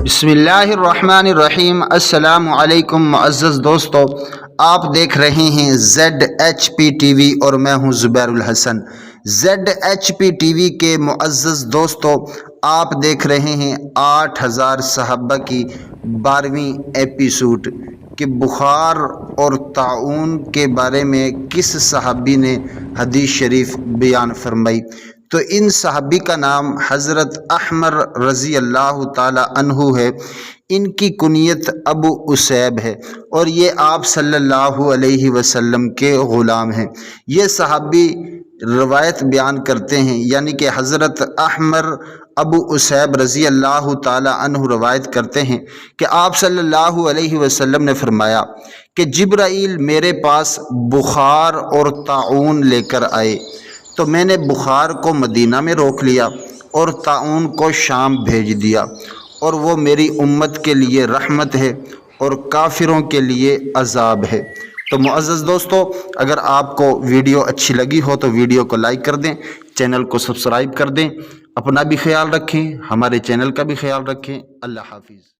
बिस्मिल्लाहिर्रहमानिर्रहीम। अस्सलाम वालेकुम मुअज़्ज़ज़ दोस्तों, आप देख रहे हैं ZHP TV और मैं हूं ज़ुबैरुल हसन। ZHP TV के मुअज़्ज़ज़ दोस्तों, आप देख रहे हैं 8000 सहाबा की 12वीं एपिसोड कि बुखार और ताउन के बारे में किस सहाबी ने हदीस शरीफ बयान फरमाई। तो इन सहाबी का नाम हज़रत अहमर रज़ी अल्लाह ताला अन्हु है। इनकी कुनियत अबू उसैब है और ये आप सल्लल्लाहु अलैहि वसल्लम के ग़ुलाम हैं। ये सहाबी रवायत बयान करते हैं, यानी कि हज़रत अहमर अबू उसैब रज़ी अल्लाह ताला अन्हु रवायत करते हैं कि आप सल्लल्लाहु अलैहि वसल्लम ने फरमाया कि जिब्राईल मेरे पास बुखार और ताउन लेकर आए, तो मैंने बुखार को मदीना में रोक लिया और ताउन को शाम भेज दिया, और वो मेरी उम्मत के लिए रहमत है और काफिरों के लिए अजाब है। तो मुअज़्ज़ज़ दोस्तों, अगर आपको वीडियो अच्छी लगी हो तो वीडियो को लाइक कर दें, चैनल को सब्सक्राइब कर दें, अपना भी ख्याल रखें, हमारे चैनल का भी ख्याल रखें। अल्लाह हाफिज़।